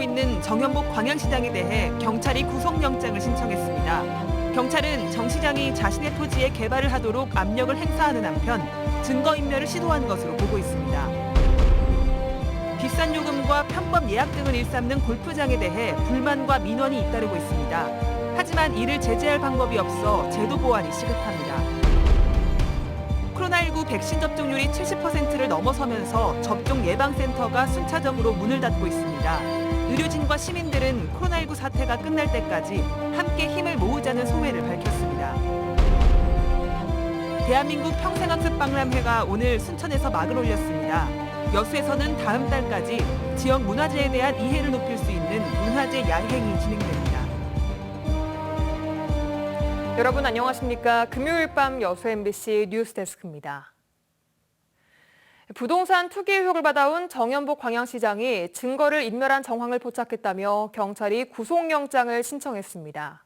하고 있는 정연복 광양시장에 대해 경찰이 구속영장을 신청했습니다. 경찰은 정 시장이 자신의 토지에 개발을 하도록 압력을 행사하는 한편 증거인멸을 시도한 것으로 보고 있습니다. 비싼 요금과 편법 예약 등을 일삼는 골프장에 대해 불만과 민원이 잇따르고 있습니다. 하지만 이를 제재할 방법이 없어 제도 보완이 시급합니다. 코로나19 백신 접종률이 70%를 넘어서면서 접종 예방센터가 순차적으로 문을 닫고 있습니다. 의료진과 시민들은 코로나19 사태가 끝날 때까지 함께 힘을 모으자는 소회를 밝혔습니다. 대한민국 평생학습박람회가 오늘 순천에서 막을 올렸습니다. 여수에서는 다음 달까지 지역 문화재에 대한 이해를 높일 수 있는 문화재 야행이 진행됩니다. 여러분 안녕하십니까? 금요일 밤 여수 MBC 뉴스데스크입니다. 부동산 투기 의혹을 받아온 정연복 광양시장이 증거를 인멸한 정황을 포착했다며 경찰이 구속영장을 신청했습니다.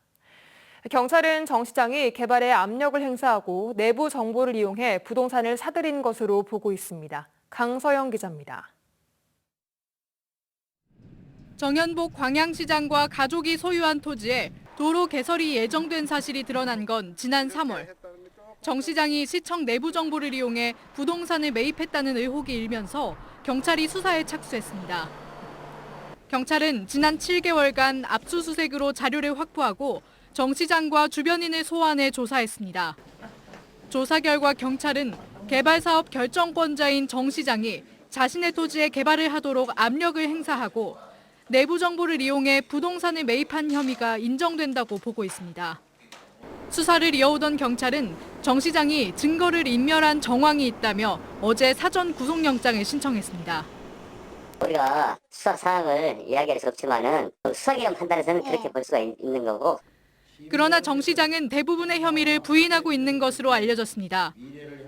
경찰은 정 시장이 개발에 압력을 행사하고 내부 정보를 이용해 부동산을 사들인 것으로 보고 있습니다. 강서영 기자입니다. 정연복 광양시장과 가족이 소유한 토지에 도로 개설이 예정된 사실이 드러난 건 지난 3월. 정 시장이 시청 내부 정보를 이용해 부동산을 매입했다는 의혹이 일면서 경찰이 수사에 착수했습니다. 경찰은 지난 7개월간 압수수색으로 자료를 확보하고 정 시장과 주변인을 소환해 조사했습니다. 조사 결과 경찰은 개발사업 결정권자인 정 시장이 자신의 토지에 개발을 하도록 압력을 행사하고 내부 정보를 이용해 부동산을 매입한 혐의가 인정된다고 보고 있습니다. 수사를 이어오던 경찰은 정 시장이 증거를 인멸한 정황이 있다며 어제 사전 구속영장을 신청했습니다. 우리가 수사 사항을 이야기할 수 없지만은 수사기관 판단에서는 그렇게 볼 수가 있는 거고. 그러나 정 시장은 대부분의 혐의를 부인하고 있는 것으로 알려졌습니다.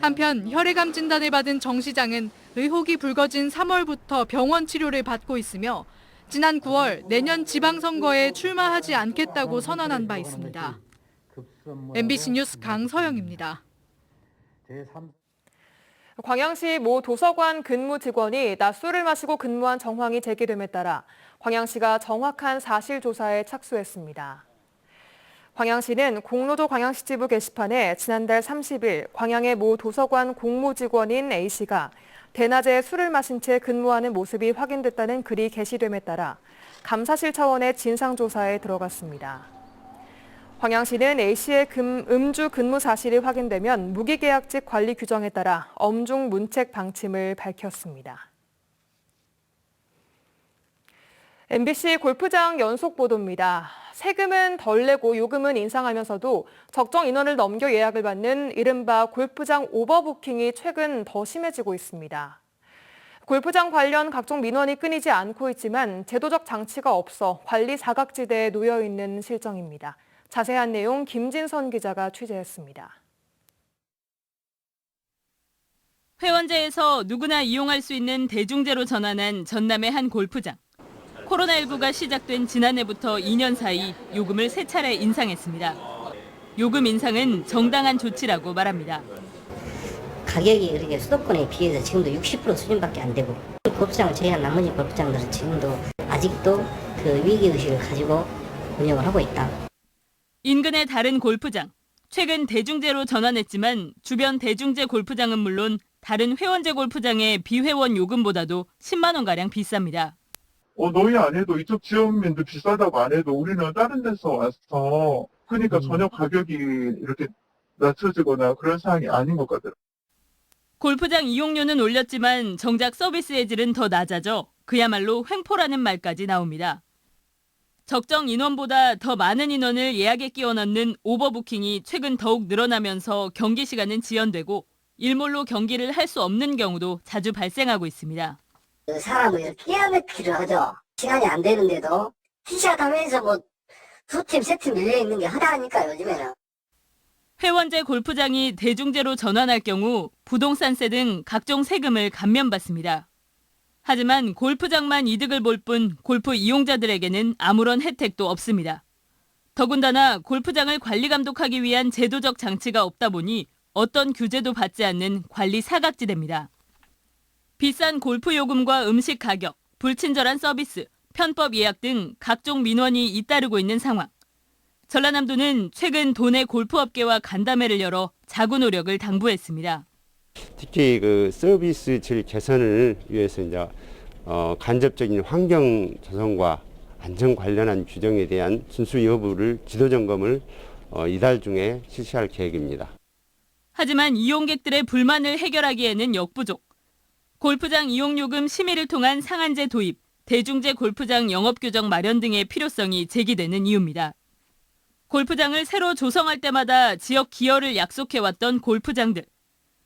한편 혈액암 진단을 받은 정 시장은 의혹이 불거진 3월부터 병원 치료를 받고 있으며 지난 9월 내년 지방선거에 출마하지 않겠다고 선언한 바 있습니다. MBC 뉴스 강서영입니다. 광양시 모 도서관 근무 직원이 낮술을 마시고 근무한 정황이 제기됨에 따라 광양시가 정확한 사실 조사에 착수했습니다. 광양시는 공로도 광양시 지부 게시판에 지난달 30일 광양의 모 도서관 공무 직원인 A씨가 대낮에 술을 마신 채 근무하는 모습이 확인됐다는 글이 게시됨에 따라 감사실 차원의 진상조사에 들어갔습니다. 광양시는 A씨의 음주 근무 사실이 확인되면 무기계약직 관리 규정에 따라 엄중 문책 방침을 밝혔습니다. MBC 골프장 연속 보도입니다. 세금은 덜 내고 요금은 인상하면서도 적정 인원을 넘겨 예약을 받는 이른바 골프장 오버부킹이 최근 더 심해지고 있습니다. 골프장 관련 각종 민원이 끊이지 않고 있지만 제도적 장치가 없어 관리 사각지대에 놓여 있는 실정입니다. 자세한 내용 김진선 기자가 취재했습니다. 회원제에서 누구나 이용할 수 있는 대중제로 전환한 전남의 한 골프장. 코로나19가 시작된 지난해부터 2년 사이 요금을 3차례 인상했습니다. 요금 인상은 정당한 조치라고 말합니다. 가격이 그렇게 수도권에 비해서 지금도 60% 수준밖에 안 되고 골프장을 제외한 나머지 골프장들은 지금도 아직도 그 위기의식을 가지고 운영을 하고 있다. 인근의 다른 골프장. 최근 대중제로 전환했지만 주변 대중제 골프장은 물론 다른 회원제 골프장의 비회원 요금보다도 10만 원가량 비쌉니다. 너희 안 해도 이쪽 지역민도 비싸다고 안 해도 우리는 다른 데서 와서 그러니까 전혀 가격이 이렇게 낮춰지거나 그런 상황이 아닌 것 같더라고요. 골프장 이용료는 올렸지만 정작 서비스의 질은 더 낮아져 그야말로 횡포라는 말까지 나옵니다. 적정 인원보다 더 많은 인원을 예약에 끼워 넣는 오버부킹이 최근 더욱 늘어나면서 경기 시간은 지연되고 일몰로 경기를 할 수 없는 경우도 자주 발생하고 있습니다. 사람을 예약을 필요하죠. 시간이 안 되는데도 티샷 하면서 뭐 2팀, 3팀 밀려있는 게 허다하니까 요즘에는. 회원제 골프장이 대중제로 전환할 경우 부동산세 등 각종 세금을 감면받습니다. 하지만 골프장만 이득을 볼 뿐 골프 이용자들에게는 아무런 혜택도 없습니다. 더군다나 골프장을 관리 감독하기 위한 제도적 장치가 없다 보니 어떤 규제도 받지 않는 관리 사각지대입니다. 비싼 골프 요금과 음식 가격, 불친절한 서비스, 편법 예약 등 각종 민원이 잇따르고 있는 상황. 전라남도는 최근 도내 골프업계와 간담회를 열어 자구 노력을 당부했습니다. 특히 그 서비스 질 개선을 위해서 이제 간접적인 환경 조성과 안전 관련한 규정에 대한 준수 여부를 지도 점검을 이달 중에 실시할 계획입니다. 하지만 이용객들의 불만을 해결하기에는 역부족. 골프장 이용요금 심의를 통한 상한제 도입, 대중제 골프장 영업규정 마련 등의 필요성이 제기되는 이유입니다. 골프장을 새로 조성할 때마다 지역 기여를 약속해왔던 골프장들.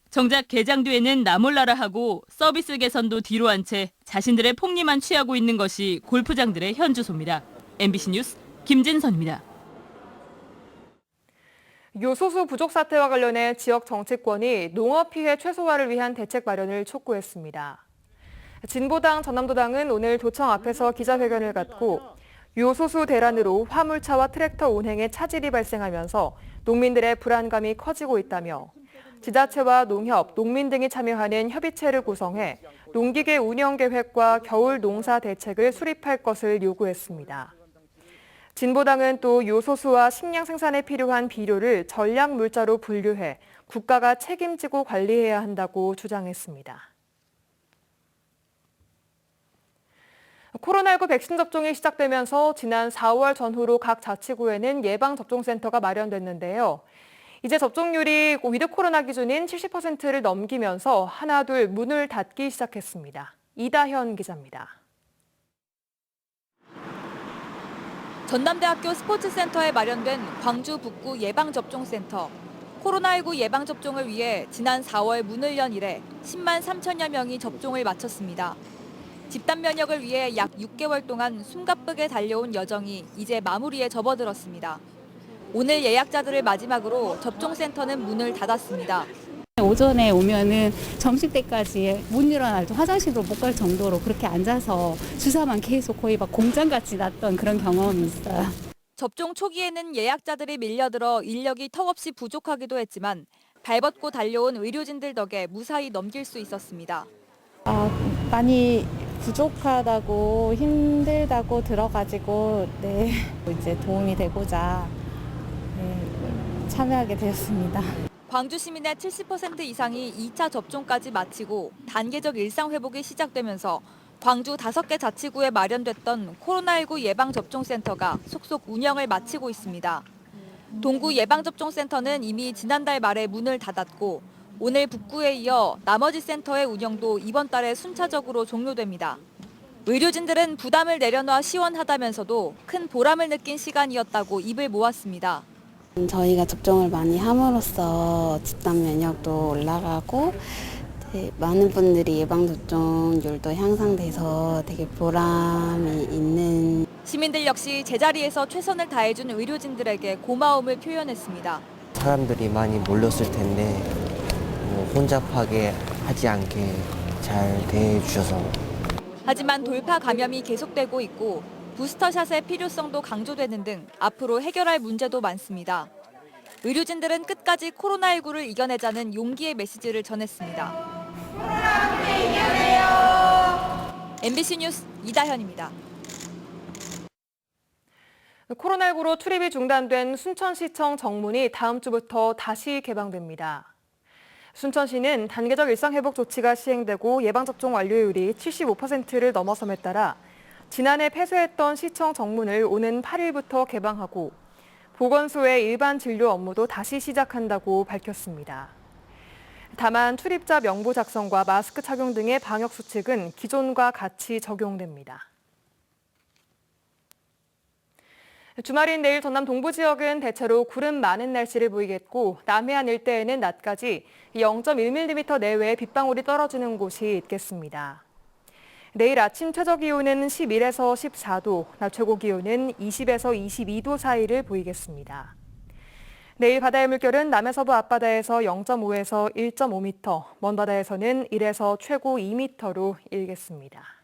정작 개장 뒤에는 나몰라라 하고 서비스 개선도 뒤로 한 채 자신들의 폭리만 취하고 있는 것이 골프장들의 현주소입니다. MBC 뉴스 김진선입니다. 요소수 부족 사태와 관련해 지역 정치권이 농업 피해 최소화를 위한 대책 마련을 촉구했습니다. 진보당 전남도당은 오늘 도청 앞에서 기자회견을 갖고 요소수 대란으로 화물차와 트랙터 운행에 차질이 발생하면서 농민들의 불안감이 커지고 있다며 지자체와 농협, 농민 등이 참여하는 협의체를 구성해 농기계 운영 계획과 겨울 농사 대책을 수립할 것을 요구했습니다. 진보당은 또 요소수와 식량 생산에 필요한 비료를 전략 물자로 분류해 국가가 책임지고 관리해야 한다고 주장했습니다. 코로나19 백신 접종이 시작되면서 지난 4월 전후로 각 자치구에는 예방접종센터가 마련됐는데요. 이제 접종률이 위드 코로나 기준인 70%를 넘기면서 하나둘 문을 닫기 시작했습니다. 이다현 기자입니다. 전남대학교 스포츠센터에 마련된 광주 북구 예방접종센터. 코로나19 예방접종을 위해 지난 4월 문을 연 이래 10만 3천여 명이 접종을 마쳤습니다. 집단 면역을 위해 약 6개월 동안 숨가쁘게 달려온 여정이 이제 마무리에 접어들었습니다. 오늘 예약자들을 마지막으로 접종센터는 문을 닫았습니다. 오전에 오면은 점심 때까지 못 일어나도 화장실도 못 갈 정도로 그렇게 앉아서 주사만 계속 거의 막 공장같이 났던 그런 경험이 있어요. 접종 초기에는 예약자들이 밀려들어 인력이 턱없이 부족하기도 했지만 발벗고 달려온 의료진들 덕에 무사히 넘길 수 있었습니다. 많이 부족하다고 힘들다고 들어가지고 이제 도움이 되고자 참여하게 되었습니다. 광주 시민의 70% 이상이 2차 접종까지 마치고 단계적 일상 회복이 시작되면서 광주 5개 자치구에 마련됐던 코로나19 예방접종센터가 속속 운영을 마치고 있습니다. 동구 예방접종센터는 이미 지난달 말에 문을 닫았고 오늘 북구에 이어 나머지 센터의 운영도 이번 달에 순차적으로 종료됩니다. 의료진들은 부담을 내려놔 시원하다면서도 큰 보람을 느낀 시간이었다고 입을 모았습니다. 저희가 접종을 많이 함으로써 집단 면역도 올라가고 많은 분들이 예방접종률도 향상돼서 되게 보람이 있는. 시민들 역시 제자리에서 최선을 다해준 의료진들에게 고마움을 표현했습니다. 사람들이 많이 몰렸을 텐데 혼잡하게 하지 않게 잘 대해주셔서. 하지만 돌파 감염이 계속되고 있고 부스터샷의 필요성도 강조되는 등 앞으로 해결할 문제도 많습니다. 의료진들은 끝까지 코로나19를 이겨내자는 용기의 메시지를 전했습니다. MBC 뉴스 이다현입니다. 코로나19로 출입이 중단된 순천시청 정문이 다음 주부터 다시 개방됩니다. 순천시는 단계적 일상회복 조치가 시행되고 예방접종 완료율이 75%를 넘어섬에 따라 지난해 폐쇄했던 시청 정문을 오는 8일부터 개방하고 보건소의 일반 진료 업무도 다시 시작한다고 밝혔습니다. 다만 출입자 명부 작성과 마스크 착용 등의 방역 수칙은 기존과 같이 적용됩니다. 주말인 내일 전남 동부 지역은 대체로 구름 많은 날씨를 보이겠고 남해안 일대에는 낮까지 0.1mm 내외의 빗방울이 떨어지는 곳이 있겠습니다. 내일 아침 최저 기온은 11에서 14도, 낮 최고 기온은 20에서 22도 사이를 보이겠습니다. 내일 바다의 물결은 남해서부 앞바다에서 0.5에서 1.5m, 먼 바다에서는 1에서 최고 2m로 일겠습니다.